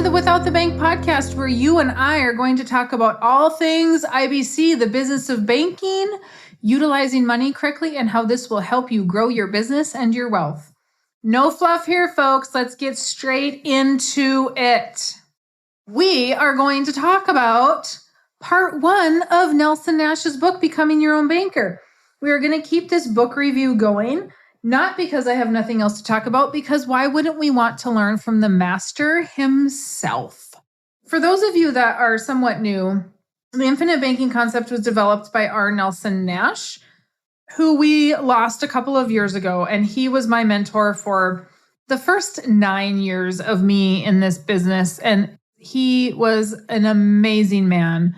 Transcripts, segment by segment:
the Without the Bank podcast, where you and I are going to talk about all things IBC, the business of banking, utilizing money correctly, and how this will help you grow your business and your wealth. No fluff here, folks. Let's get straight into it. We are going to talk about part 1 of Nelson Nash's book, Becoming Your Own Banker. We are going to keep this book review going. Not because I have nothing else to talk about, because why wouldn't we want to learn from the master himself? For those of you that are somewhat new, the infinite banking concept was developed by R. Nelson Nash, who we lost a couple of years ago. And he was my mentor for the first 9 years of me in this business. And he was an amazing man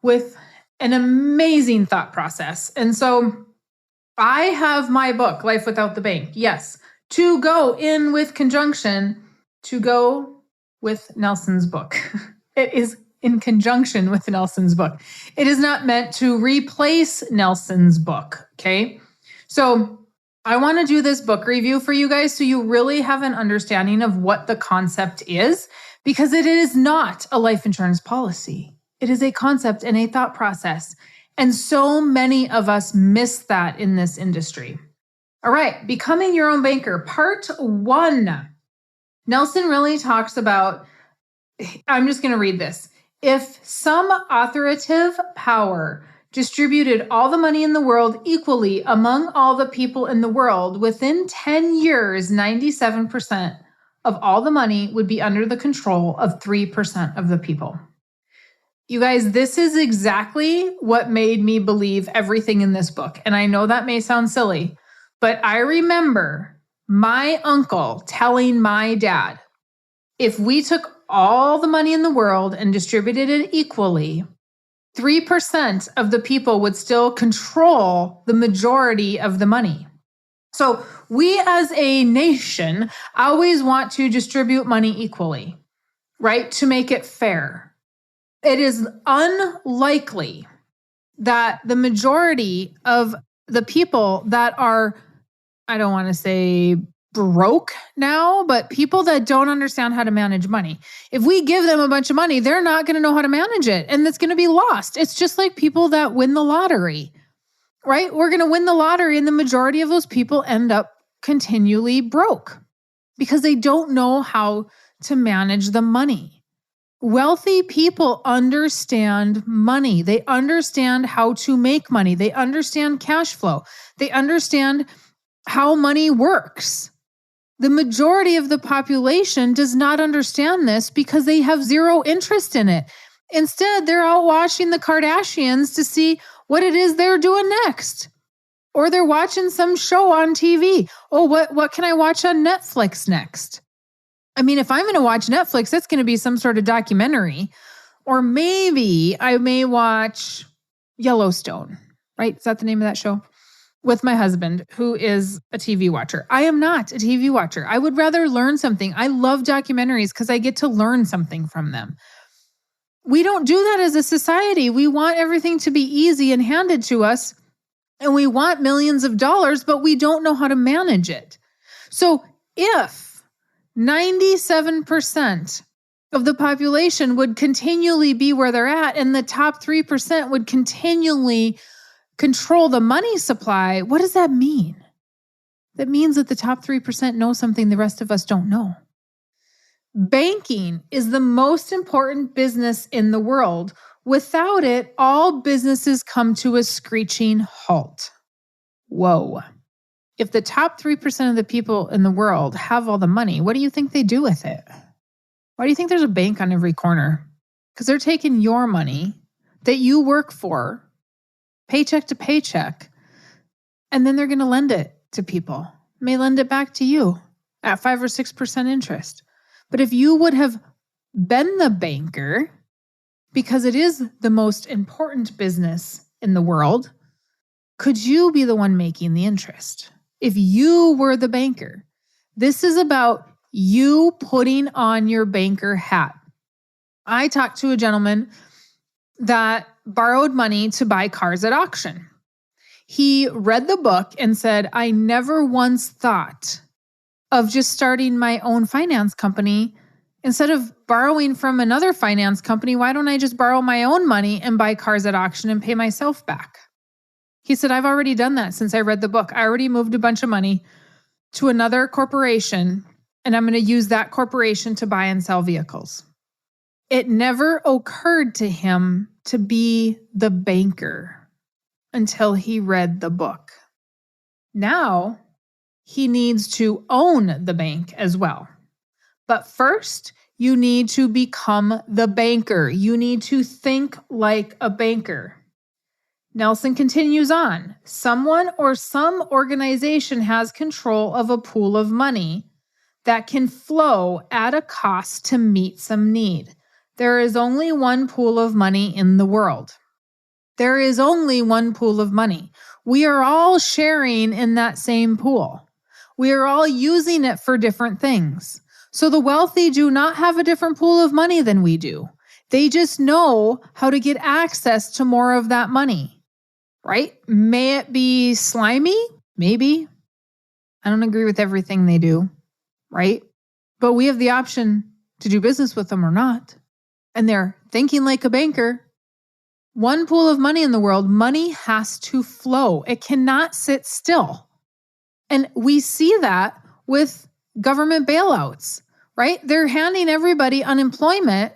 with an amazing thought process. And so I have my book, Life Without the Bank. Yes, to go in with conjunction, to go with Nelson's book. It is in conjunction with Nelson's book. It is not meant to replace Nelson's book, okay? So I want to do this book review for you guys so you really have an understanding of what the concept is, because it is not a life insurance policy. It is a concept and a thought process. And so many of us miss that in this industry. All right, Becoming Your Own Banker, part 1. Nelson really talks about, I'm just going to read this. If some authoritative power distributed all the money in the world equally among all the people in the world, within 10 years, 97% of all the money would be under the control of 3% of the people. You guys, this is exactly what made me believe everything in this book. And I know that may sound silly, but I remember my uncle telling my dad, if we took all the money in the world and distributed it equally, 3% of the people would still control the majority of the money. So we as a nation always want to distribute money equally, right? To make it fair. It is unlikely that the majority of the people that are, I don't want to say broke now, but people that don't understand how to manage money. If we give them a bunch of money, they're not going to know how to manage it, and it's going to be lost. It's just like people that win the lottery, right? We're going to win the lottery, and the majority of those people end up continually broke because they don't know how to manage the money. Wealthy people understand money. They understand how to make money. They understand cash flow. They understand how money works. The majority of the population does not understand this because they have zero interest in it. Instead, they're out watching the Kardashians to see what it is they're doing next. Or they're watching some show on TV. Oh, what can I watch on Netflix next? I mean, if I'm going to watch Netflix, that's going to be some sort of documentary. Or maybe I may watch Yellowstone, right? Is that the name of that show? With my husband, who is a TV watcher. I am not a TV watcher. I would rather learn something. I love documentaries because I get to learn something from them. We don't do that as a society. We want everything to be easy and handed to us. And we want millions of dollars, but we don't know how to manage it. So if 97% of the population would continually be where they're at, and the top 3% would continually control the money supply, what does that mean? That means that the top 3% know something the rest of us don't know. Banking is the most important business in the world. Without it, all businesses come to a screeching halt. Whoa. If the top 3% of the people in the world have all the money, what do you think they do with it? Why do you think there's a bank on every corner? Because they're taking your money that you work for, paycheck to paycheck, and then they're going to lend it to people. May lend it back to you at 5 or 6% interest. But if you would have been the banker, because it is the most important business in the world, could you be the one making the interest? If you were the banker, this is about you putting on your banker hat. I talked to a gentleman that borrowed money to buy cars at auction. He read the book and said, I never once thought of just starting my own finance company Instead of borrowing from another finance company, why don't I just borrow my own money and buy cars at auction and pay myself back? He said, I've already done that since I read the book. I already moved a bunch of money to another corporation, and I'm going to use that corporation to buy and sell vehicles. It never occurred to him to be the banker until he read the book. Now, he needs to own the bank as well. But first, you need to become the banker. You need to think like a banker. Nelson continues on. Someone or some organization has control of a pool of money that can flow at a cost to meet some need. There is only one pool of money in the world. There is only one pool of money. We are all sharing in that same pool. We are all using it for different things. So the wealthy do not have a different pool of money than we do. They just know how to get access to more of that money, right? May it be slimy? Maybe. I don't agree with everything they do, right? But we have the option to do business with them or not. And they're thinking like a banker. One pool of money in the world, money has to flow. It cannot sit still. And we see that with government bailouts, right? They're handing everybody unemployment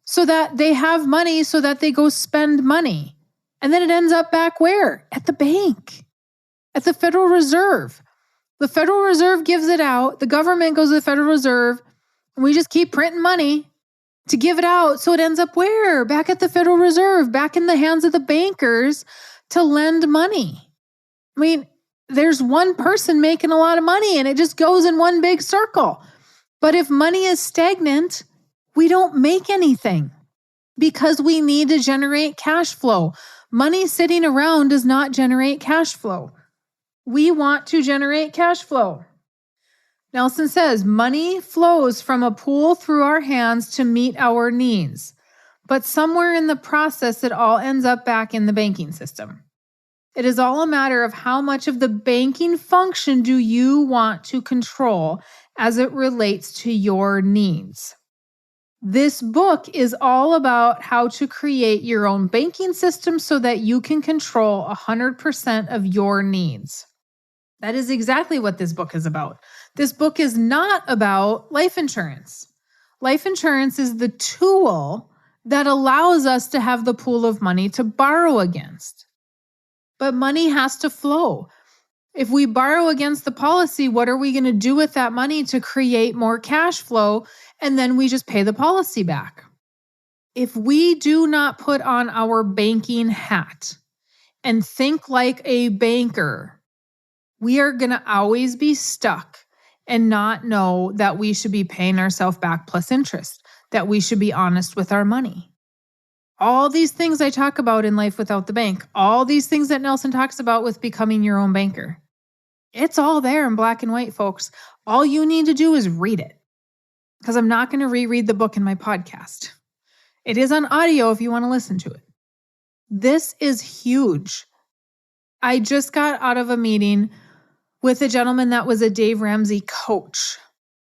so that they have money so that they go spend money. And then it ends up back where? At the bank, at the Federal Reserve. The Federal Reserve gives it out. The government goes to the Federal Reserve, and we just keep printing money to give it out. So it ends up where? Back at the Federal Reserve, back in the hands of the bankers to lend money. I mean, there's one person making a lot of money and it just goes in one big circle. But if money is stagnant, we don't make anything because we need to generate cash flow. Money sitting around does not generate cash flow. We want to generate cash flow. Nelson says, money flows from a pool through our hands to meet our needs. But somewhere in the process, it all ends up back in the banking system. It is all a matter of how much of the banking function do you want to control as it relates to your needs. This book is all about how to create your own banking system so that you can control 100% of your needs. That is exactly what this book is about. This book is not about life insurance. Life insurance is the tool that allows us to have the pool of money to borrow against. But money has to flow. If we borrow against the policy, what are we going to do with that money to create more cash flow? And then we just pay the policy back. If we do not put on our banking hat and think like a banker, we are going to always be stuck and not know that we should be paying ourselves back plus interest, that we should be honest with our money. All these things I talk about in Life Without the Bank, all these things that Nelson talks about with becoming your own banker. It's all there in black and white, folks. All you need to do is read it, because I'm not going to reread the book in my podcast. It is on audio if you want to listen to it. This is huge. I just got out of a meeting with a gentleman that was a Dave Ramsey coach.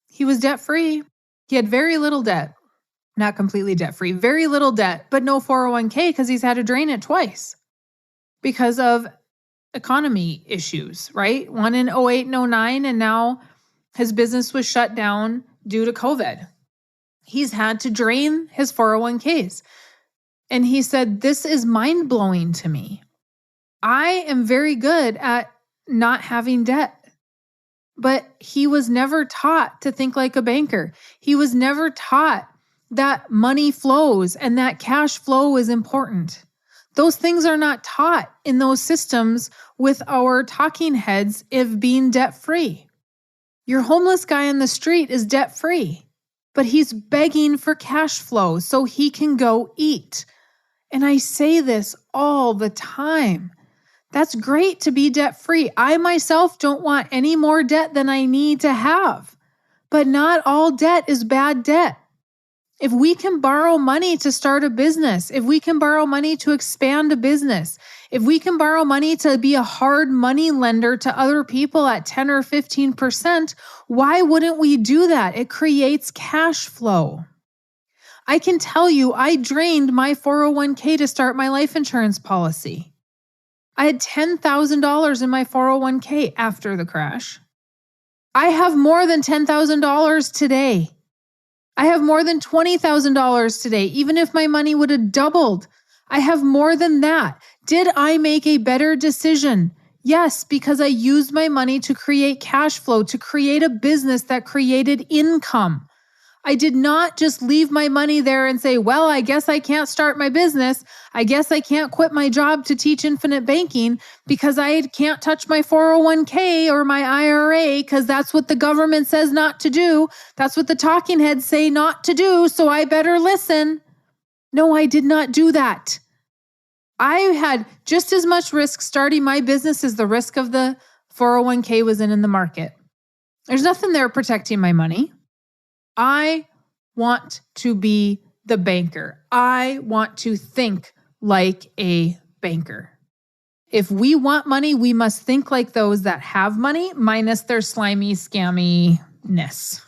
He was debt-free. He had very little debt. Not completely debt-free, very little debt, but no 401k because he's had to drain it twice because of economy issues, right? One in 08 and 09, and now his business was shut down due to COVID. He's had to drain his 401ks. And he said, this is mind-blowing to me. I am very good at not having debt. But he was never taught to think like a banker. He was never taught that money flows and that cash flow is important. Those things are not taught in those systems with our talking heads of being debt-free. Your homeless guy in the street is debt-free, but he's begging for cash flow so he can go eat. And I say this all the time. That's great to be debt-free. I myself don't want any more debt than I need to have. But not all debt is bad debt. If we can borrow money to start a business, if we can borrow money to expand a business, if we can borrow money to be a hard money lender to other people at 10 or 15%, why wouldn't we do that? It creates cash flow. I can tell you, I drained my 401k to start my life insurance policy. I had $10,000 in my 401k after the crash. I have more than $10,000 today. I have more than $20,000 today, even if my money would have doubled. I have more than that. Did I make a better decision? Yes, because I used my money to create cash flow, to create a business that created income. I did not just leave my money there and say, well, I guess I can't start my business. I guess I can't quit my job to teach infinite banking because I can't touch my 401k or my IRA because that's what the government says not to do. That's what the talking heads say not to do. So I better listen. No, I did not do that. I had just as much risk starting my business as the risk of the 401k was in the market. There's nothing there protecting my money. I want to be the banker. I want to think like a banker. If we want money, we must think like those that have money, minus their slimy, scammy-ness.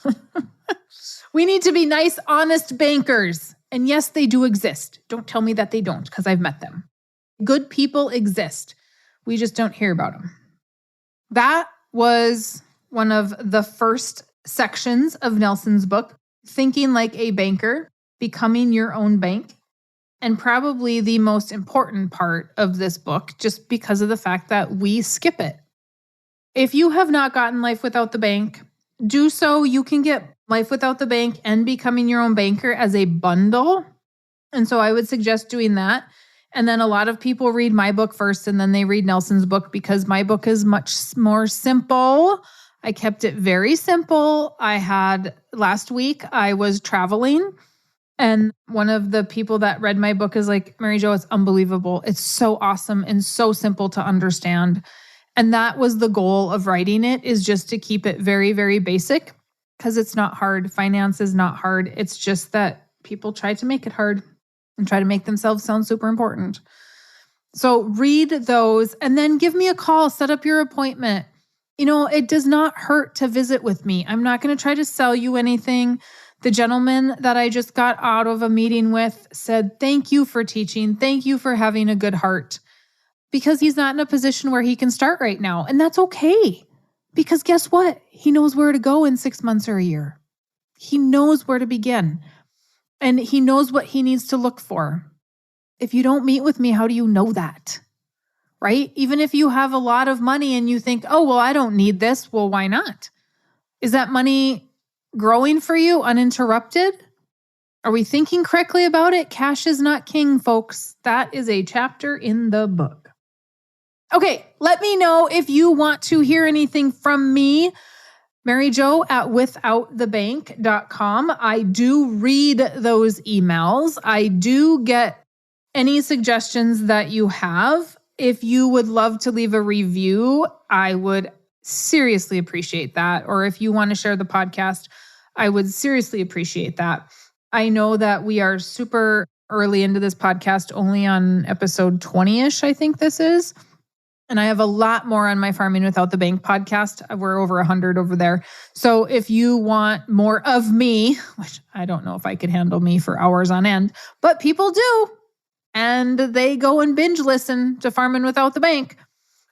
We need to be nice, honest bankers. And yes, they do exist. Don't tell me that they don't, because I've met them. Good people exist. We just don't hear about them. That was one of the first sections of Nelson's book, Thinking Like a Banker, Becoming Your Own Bank, and probably the most important part of this book, just because of the fact that we skip it. If you have not gotten Life Without the Bank, do so. You can get Life Without the Bank and Becoming Your Own Banker as a bundle. And so I would suggest doing that. And then a lot of people read my book first, and then they read Nelson's book because my book is much more simple. I kept it very simple. Last week, I was traveling, and one of the people that read my book is like, Mary Jo, it's unbelievable. It's so awesome and so simple to understand. And that was the goal of writing it, is just to keep it very, very basic, because it's not hard. Finance is not hard. It's just that people try to make it hard and try to make themselves sound super important. So read those and then give me a call, set up your appointment. It does not hurt to visit with me. I'm not going to try to sell you anything. The gentleman that I just got out of a meeting with said, thank you for teaching. Thank you for having a good heart, because he's not in a position where he can start right now. And that's okay, because guess what? He knows where to go in 6 months or a year. He knows where to begin, and he knows what he needs to look for. If you don't meet with me, how do you know that? Right? Even if you have a lot of money and you think, oh, well, I don't need this. Well, why not? Is that money growing for you uninterrupted? Are we thinking correctly about it? Cash is not king, folks. That is a chapter in the book. Okay, let me know if you want to hear anything from me. Mary Jo at withoutthebank.com. I do read those emails. I do get any suggestions that you have. If you would love to leave a review, I would seriously appreciate that. Or if you want to share the podcast, I would seriously appreciate that. I know that we are super early into this podcast, only on episode 20-ish, I think this is. And I have a lot more on my Farming Without the Bank podcast. We're over 100 over there. So if you want more of me, which I don't know if I could handle me for hours on end, but people do. And they go and binge listen to Farming Without the Bank.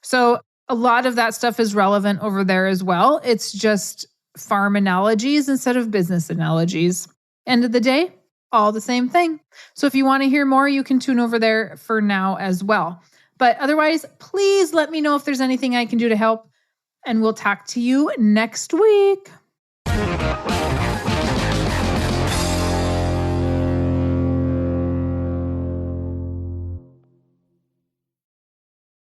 So a lot of that stuff is relevant over there as well. It's just farm analogies instead of business analogies. End of the day, all the same thing. So if you want to hear more, you can tune over there for now as well. But otherwise, please let me know if there's anything I can do to help. And we'll talk to you next week.